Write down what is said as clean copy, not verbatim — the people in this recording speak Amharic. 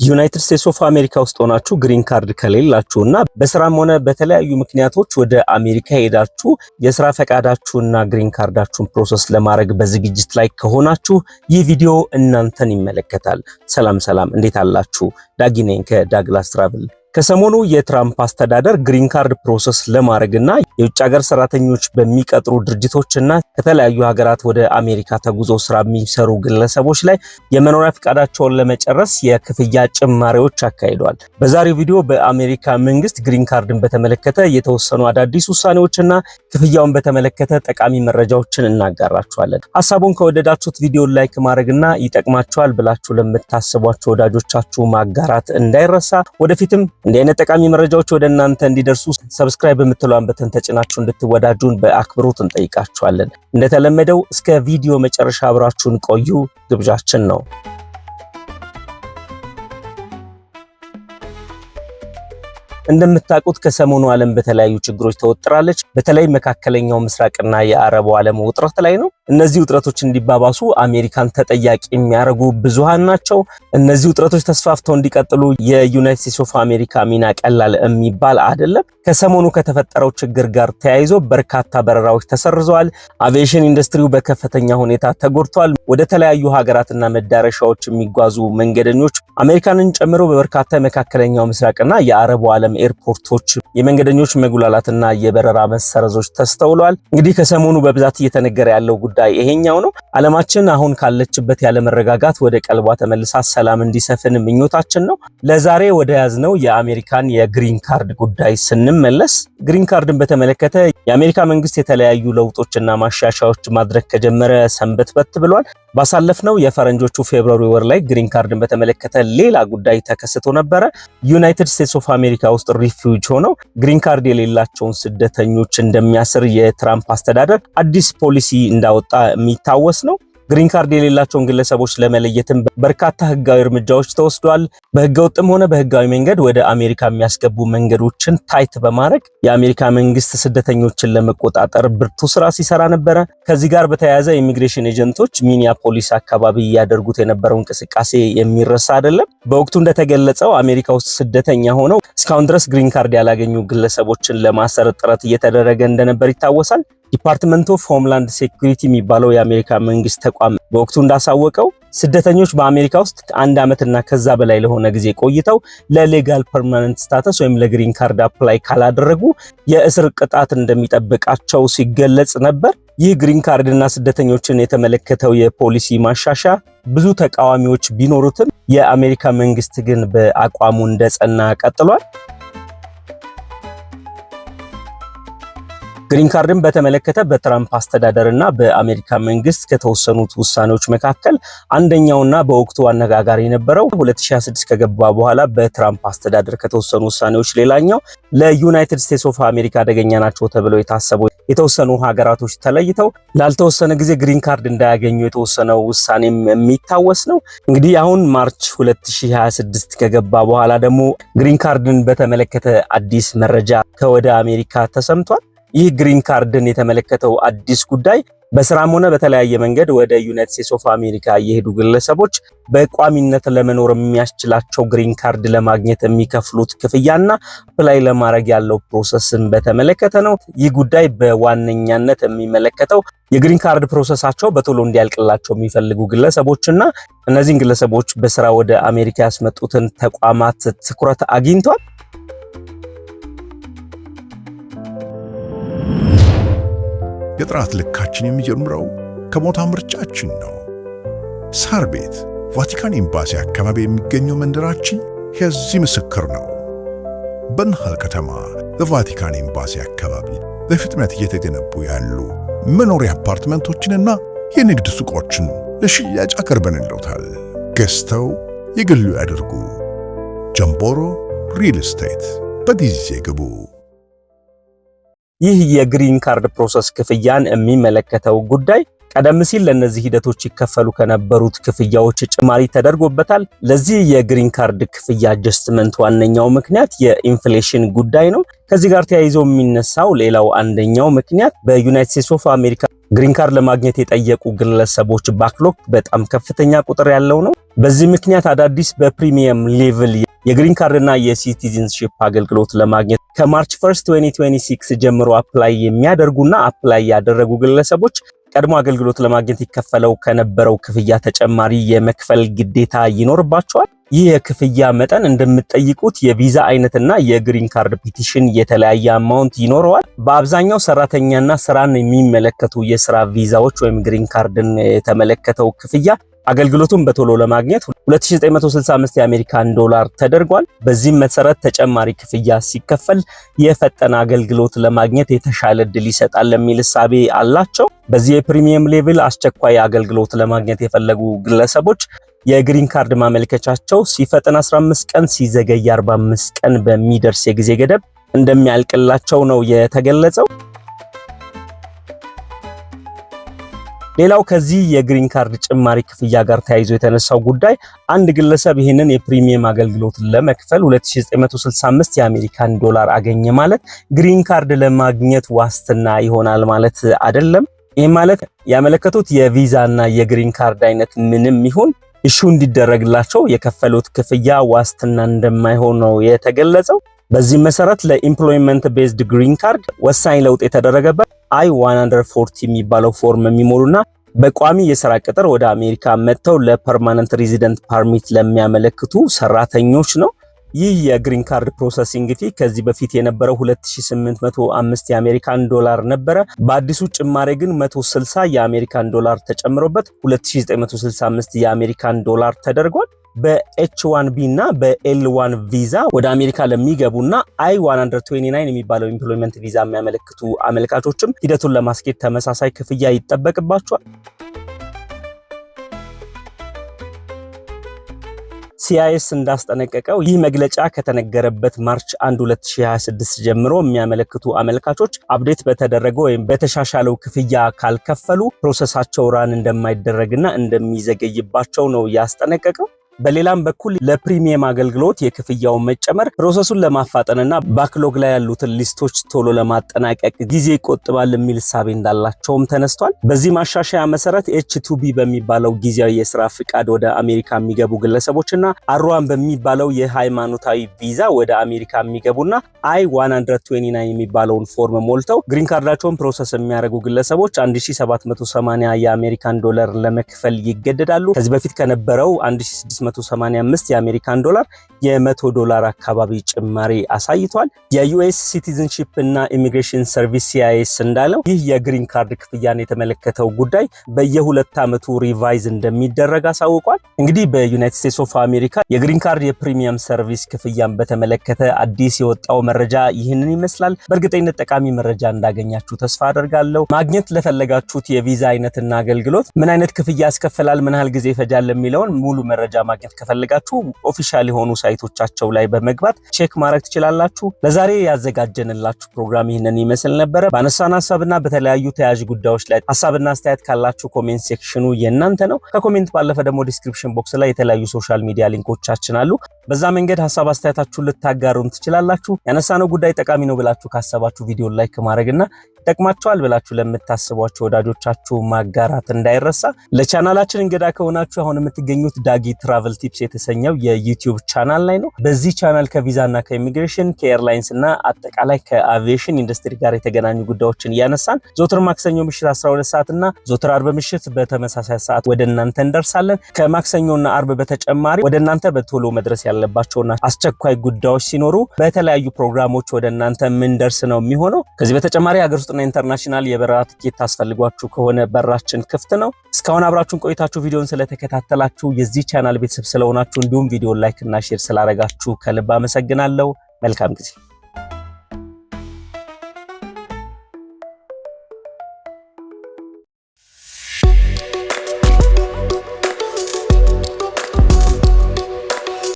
ዩናይትድ ስቴትስ ኦፍ አሜሪካ ውስጥ ሆናችሁ ግሪን ካርድ ከሌላችሁና በስራም ሆነ በተለያዩ ምክንያቶች ወደ አሜሪካ ሄዳችሁ የስራ ፈቃዳችሁና ግሪን ካርዳችሁን ፕሮሰስ ለማድረግ በዝግጅት ላይ ከሆናችሁ ይህ ቪዲዮ እናንተን ይመለከታል። ሰላም እንዴት አላችሁ? ዳጊ ነኝ ከዳግላስ ትራቭል። ከሰሞኑ የትራምፕ አስተዳደር ግሪን ካርድ ፕሮሰስ ለማድረግና የውጭ ሀገር ሰራተኞች በሚቀጥሩ ድርጅቶችና ከተለያዩ ሀገራት ወደ አሜሪካ ተጉዞ ስራ የሚሰሩ ግለሰቦች ላይ የመኖሪያ ፈቃዳቸውን ለመጨረስ የክፍያ ጭማሪዎች አካሂዷል። በዛሬው ቪዲዮ በአሜሪካ መንግስት ግሪን ካርድን በተመለከተ የተወሰኑ አዳዲስ ውሳኔዎችና ክፍያውን በተመለከተ ጠቃሚ መረጃዎችን እናጋራችኋለን። ሐሳቡን ከወደዳችሁት ቪዲዮን ላይክ ማድረግና ይጠቅማችኋል ብላችሁ ለምታስቧቸው ወዳጆቻችሁ ማጋራት እንዳይረሳ። ወደፊትም እንዲህ አይነት ጠቃሚ መረጃዎች ወደ እናንተ እንዲደርሱ ሰብስክራይብ የምትለዋን በተን ተጭናችሁ እንድትወዳጁን በአክብሮት እንጠይቃችኋለን። እንደተለመደው እስከ ቪዲዮ መጨረሻ አብራችሁን ቆዩ ግብዣችን ነው። እንደምታውቁት ከሰሞኑ ዓለም በተለያዩ ችግሮች ተወጥራለች። በተለይ መካከለኛው ምስራቅና የአረቡ ዓለም ውጥረት ላይ ነው። እነዚህ ውጥረቶች እንዲባባሱ አሜሪካን ተጠያቂ የሚያደርጉ ብዙሃን ናቸው። እነዚህ ውጥረቶች ተስፋፍተው እንዲቀጥሉ የዩናይትድ ስቴትስ ኦፍ አሜሪካ ሚና ቀላል የሚባል አይደለም። ከሰሞኑ ከተፈጠረው ችግር ጋር ተያይዞ በርካታ በረራዎች ተሰርዘዋል። አቪዬሽን ኢንዱስትሪው በከፍተኛ ሁኔታ ተጎድቷል። ወደ ተለያዩ ሀገራትና መዳረሻዎች የሚጓዙ መንገደኞች አሜሪካንን ጨምሮ በበርካታ የመካከለኛው ምስራቅና የአረቡ ዓለም ኤርፖርቶች የመንገደኞች መጉላላትና የበረራ መሰረዞች ተስተውለዋል። እንግዲህ ከሰሞኑ በብዛት እየተነገረ ያለው ጉዳይ ይሄኛው ነው። ዓለማችን አሁን ካለችበት ያለ መረጋጋት ወደ ቀልቧ ተመልሳ ሰላም እንዲሰፍን ምኞታችን ነው። ለዛሬ ወደ ያዝነው የአሜሪካን የግሪን ካርድ ጉዳይ ስንመለስ ግሪን ካርድን በተመለከተ የአሜሪካ መንግስት የተለያዩ ለውጦችና ማሻሻያዎች ማድረግ ከጀመረ ሰንበትበት ብሏል። ባሳለፍነው የፈረንጆቹ ፌብሩዋሪ ወር ላይ ግሪን ካርድን በተመለከተ ሌላ ጉዳይ ተከስቶ ነበረ። ዩናይትድ ስቴትስ ኦፍ አሜሪካ ውስጥ ሪፊውጅ ሆነው ግሪን ካርድ የሌላቸውን ስደተኞች እንደሚያስር የትራምፕ አስተዳደር አዲስ ፖሊሲ እንዳወጣ የሚታወስ ነው። ግሪን ካርድ የሌላቸውን ግለሰቦች ለመለየትም በርካታ ህጋዊ እርምጃዎች ተወስደዋል። በህገወጥም ሆነ በህጋዊ መንገድ ወደ አሜሪካ የሚያስገቡ መንገዶችን ታይት በማድረግ የአሜሪካ መንግስት ስደተኞችን ለመቆጣጠር ብርቱ ስራ ሲሰራ ነበረ። ከዚህ ጋር በተያያዘ ኢሚግሬሽን ኤጀንቶች ሚኒያፖሊስ አካባቢ ያደርጉት የነበረው እንቅስቃሴ የሚረሳ አይደለም። በወቅቱ እንደተገለጸው አሜሪካ ውስጥ ስደተኛ ሆነው እስካሁን ድረስ ግሪን ካርድ ያላገኙ ግለሰቦችን ለማሰር ጥረት እየተደረገ እንደነበር ይታወሳል። ዲፓርትመንት ኦፍ ሆምላንድ ሴኩሪቲ የሚባለው የአሜሪካ መንግስት ተቋም በወቅቱ እንዳሳወቀው ስደተኞች በአሜሪካ ውስጥ ከአንድ ዓመትና ከዛ በላይ ለሆነ ጊዜ ቆይተው ለሌጋል ፐርማነንት ስታተስ ወይም ለግሪን ካርድ አፕላይ ካላደረጉ የእስር ቅጣት እንደሚጠብቃቸው ሲገለጽ ነበር። ይህ ግሪን ካርድና ስደተኞችን የተመለከተው የፖሊሲ ማሻሻያ ብዙ ተቃዋሚዎች ቢኖሩትም የአሜሪካ መንግስት ግን በአቋሙ እንደጸና ቀጥሏል። ግሪን ካርድን በተመለከተ በትራምፕ አስተዳደርና በአሜሪካ መንግስት ከተወሰኑት ውሳኔዎች መካከል አንደኛውና በወቅቱ አነጋጋሪ የነበረው 2026 ከገባ በኋላ በትራምፕ አስተዳደር ከተወሰኑ ውሳኔዎች ሌላኛው ለዩናይትድ ስቴትስ ኦፍ አሜሪካ አደገኛ ናቸው ተብለው የታሰቡ የተወሰኑ ሀገራቶች ተለይተው ላልተወሰነ ጊዜ ግሪን ካርድ እንዳያገኙ የተወሰነው ውሳኔም የሚታወስ ነው። እንግዲህ አሁን ማርች 2026 ከገባ በኋላ ደግሞ ግሪን ካርድን በተመለከተ አዲስ መረጃ ከወደ አሜሪካ ተሰምቷል። ይህ ግሪን ካርድን የተመለከተው አዲስ ጉዳይ በስራም ሆነ በተለያየ መንገድ ወደ ዩናይትድ ስቴትስ ኦፍ አሜሪካ የሄዱ ግለሰቦች በቋሚነት ለመኖር የሚያስችላቸው ግሪን ካርድ ለማግኘት የሚከፍሉት ክፍያና አፕላይ ለማድረግ ያለው ፕሮሰስን በተመለከተ ነው። ይህ ጉዳይ በዋነኛነት የሚመለከተው የግሪን ካርድ ፕሮሰሳቸው በቶሎ እንዲያልቅላቸው የሚፈልጉ ግለሰቦችና እነዚህን ግለሰቦች በስራ ወደ አሜሪካ ያስመጡትን ተቋማት ትኩረት አግኝቷል። የጥራት ልካችን የሚጀምረው ከቦታ ምርጫችን ነው። ሳር ቤት ቫቲካን ኤምባሲ አካባቢ የሚገኘው መንደራችን የዚህ ምስክር ነው። በናሃል ከተማ በቫቲካን ኤምባሲ አካባቢ በፍጥነት እየተገነቡ ያሉ መኖሪያ አፓርትመንቶችንና የንግድ ሱቆችን ለሽያጭ አቅርበንልዎታል። ገዝተው የግሉ ያድርጉ። ጀምቦሮ ሪል ስቴት በጊዜ ግቡ። ይህ የግሪን ካርድ ፕሮሰስ ክፍያን የሚመለከተው ጉዳይ ቀደም ሲል ለነዚህ ሂደቶች ይከፈሉ ከነበሩት ክፍያዎች ጭማሪ ተደርጎበታል። ለዚህ የግሪን ካርድ ክፍያ አጀስትመንት ዋነኛው ምክንያት የኢንፍሌሽን ጉዳይ ነው። ከዚህ ጋር ተያይዞ የሚነሳው ሌላው አንደኛው ምክንያት በዩናይትድ ስቴትስ ኦፍ አሜሪካ ግሪን ካርድ ለማግኘት የጠየቁ ግለሰቦች ባክሎግ በጣም ከፍተኛ ቁጥር ያለው ነው። በዚህ ምክንያት አዳዲስ በፕሪሚየም ሌቭል የግሪን ካርድ እና የሲቲዝንሺፕ አገልግሎት ለማግኘት ከማርች 1 2026 ጀምሮ አፕላይ የሚያደርጉና አፕላይ ያደረጉ ግለሰቦች ቀድሞ አገልግሎት ለማግኘት ይከፈለው ከነበረው ክፍያ ተጨማሪ የመክፈል ግዴታ ይኖርባቸዋል። ይህ የክፍያ መጠን እንደምትጠይቁት የቪዛ አይነትና የግሪን ካርድ ፒቲሽን የተለያየ አማውንት ይኖረዋል። በአብዛኛው ሰራተኛና ስራን የሚመለከቱ የስራ ቪዛዎች ወይም ግሪን ካርድን የተመለከተው ክፍያ አገልግሎቱን በቶሎ ለማግኘት 2965 የአሜሪካን ዶላር ተደርጓል። በዚህም መሰረት ተጨማሪ ክፍያ ሲከፈል የፈጠነ አገልግሎት ለማግኘት የተሻለ እድል ይሰጣል የሚል እሳቤ አላቸው። በዚህ የፕሪሚየም ሌቭል አስቸኳይ አገልግሎት ለማግኘት የፈለጉ ግለሰቦች የግሪን ካርድ ማመልከቻቸው ሲፈጥን 15 ቀን ሲዘገይ 45 ቀን በሚደርስ የጊዜ ገደብ እንደሚያልቅላቸው ነው የተገለጸው። ሌላው ከዚህ የግሪን ካርድ ጭማሪ ክፍያ ጋር ተያይዞ የተነሳው ጉዳይ አንድ ግለሰብ ይህንን የፕሪሚየም አገልግሎት ለመክፈል 2965 የአሜሪካን ዶላር አገኘ ማለት ግሪን ካርድ ለማግኘት ዋስትና ይሆናል ማለት አይደለም። ይህ ማለት ያመለከቱት የቪዛ እና የግሪን ካርድ አይነት ምንም ይሁን ኢሹ እንዲደረግላቸው የከፈሉት ክፍያ ዋስትና እንደማይሆን ነው የተገለጸው። በዚህ መሰረት ለኢምፕሎይመንት ቤዝድ ግሪን ካርድ ወሳኝ ለውጥ የተደረገበት I-140 የሚባለው ፎርም የሚሞሉና በቋሚ የሥራ ቅጥር ወደ አሜሪካ መጥተው ለፐርማነንት ሬዚደንት ፐርሚት ለሚያመለክቱ ሰራተኞች ነው። ይህ የግሪን ካርድ ፕሮሰሲንግ ፊ ከዚህ በፊት የነበረው 2805 የአሜሪካን ዶላር ነበረ። በአዲሱ ጭማሬ ግን 160 የአሜሪካን ዶላር ተጨምሮበት 2965 የአሜሪካን ዶላር ተደርጓል። በኤች1ቢ እና በኤል1 ቪዛ ወደ አሜሪካ ለሚገቡና I-129 የሚባለው ኢምፕሎይመንት ቪዛ የሚያመለክቱ አመልካቾችም ሂደቱን ለማስኬድ ተመሳሳይ ክፍያ ይጠበቅባቸዋል። ሲአይኤስ እንዳስጠነቀቀው ይህ መግለጫ ከተነገረበት ማርች 1 2026 ጀምሮ የሚያመለክቱ አመልካቾች አፕዴት በተደረገው ወይም በተሻሻለው ክፍያ ካልከፈሉ ፕሮሰሳቸው ራን እንደማይደረግና እንደሚዘገይባቸው ነው ያስጠነቀቀው። በሌላም በኩል ለፕሪሚየም አገልግሎት የክፍያውን መጨመር ፕሮሰሱን ለማፋጠንና ባክሎግ ላይ ያሉትን ሊስቶች ቶሎ ለማጠናቀቅ ጊዜ ይቆጥባል የሚል እሳቤ እንዳላቸውም ተነስቷል። በዚህ ማሻሻያ መሰረት H2B በሚባለው ጊዜያዊ የስራ ፍቃድ ወደ አሜሪካ የሚገቡ ግለሰቦችና R1 በሚባለው የሃይማኖታዊ ቪዛ ወደ አሜሪካ የሚገቡና I-129 የሚባለውን ፎርም ሞልተው ግሪን ካርዳቸውን ፕሮሰስ የሚያደርጉ ግለሰቦች 1780 የአሜሪካን ዶላር ለመክፈል ይገደዳሉ። ከዚህ በፊት ከነበረው 1685 የአሜሪካን ዶላር የ100 ዶላር አካባቢ ጭማሪ አሳይቷል። የዩኤስ ሲቲዝንሺፕ እና ኢሚግሬሽን ሰርቪስ ሲአይኤስ እንዳለው ይህ የግሪን ካርድ ክፍያን የተመለከተው ጉዳይ በየ2 ዓመቱ ሪቫይዝ እንደሚደረግ አሳውቋል። እንግዲህ በዩናይትድ ስቴትስ ኦፍ አሜሪካ የግሪን ካርድ የፕሪሚየም ሰርቪስ ክፍያን በተመለከተ አዲስ የወጣው መረጃ ይህንን ይመስላል። በእርግጠኝነት ጠቃሚ መረጃ እንዳገኛችሁ ተስፋ አደርጋለሁ። ማግኘት ለፈለጋችሁት የቪዛ አይነትና አገልግሎት ምን አይነት ክፍያ ያስከፍላል፣ ምን ያህል ጊዜ ይፈጃል የሚለውን ሙሉ መረጃ ማግኘት ከፈለጋችሁ ኦፊሻል የሆኑ ሳይቶቻቸው ላይ በመግባት ቼክ ማድረግ ትችላላችሁ። ለዛሬ ያዘጋጀንላችሁ ፕሮግራም ይህንን ይመስል ነበረ። ባነሳን ሐሳብና በተለያዩ ተያያዥ ጉዳዮች ላይ ሐሳብና አስተያየት ካላችሁ ኮሜንት ሴክሽኑ የእናንተ ነው። ከኮሜንት ባለፈ ደግሞ ዲስክሪፕሽን ቦክስ ላይ የተለያዩ ሶሻል ሚዲያ ሊንኮቻችን አሉ። በዛ መንገድ ሐሳብ አስተያየታችሁን ልታጋሩን ትችላላችሁ። ያነሳነው ጉዳይ ጠቃሚ ነው ብላችሁ ካሰባችሁ ቪዲዮ ላይክ ማድረግና ይጠቅማችኋል ብላችሁ ለምታስቧቸው ወዳጆቻችሁ ማጋራት እንዳይረሳ። ለቻናላችን እንግዳ ከሆናችሁ አሁን የምትገኙት ዳጊ ትራቨል ቲፕስ የተሰኘው የዩቲዩብ ቻናል ላይ ነው። በዚህ ቻናል ከቪዛና ከኢሚግሬሽን ከኤርላይንስ እና አጠቃላይ ከአቪዬሽን ኢንዱስትሪ ጋር የተገናኙ ጉዳዮችን እያነሳን ዘወትር ማክሰኞ ምሽት 12 ሰዓት እና ዘወትር አርብ ምሽት በተመሳሳይ ሰዓት ወደ እናንተ እንደርሳለን። ከማክሰኞና አርብ በተጨማሪ ወደ እናንተ በቶሎ መድረስ ያለባቸውና አስቸኳይ ጉዳዮች ሲኖሩ በተለያዩ ፕሮግራሞች ወደ እናንተ ምንደርስ ነው የሚሆነው። ከዚህ በተጨማሪ ሀገር ውስጥና ኢንተርናሽናል የበረራ ትኬት ታስፈልጓችሁ ከሆነ በራችን ክፍት ነው። እስካሁን አብራችሁን ቆይታችሁ ቪዲዮን ስለተከታተላችሁ የዚህ ቻናል ቤተሰብ ስለሆናችሁ እንዲሁም ቪዲዮን ላይክ እና ሼር ስላደረጋችሁ ከልብ አመሰግናለሁ። መልካም ጊዜ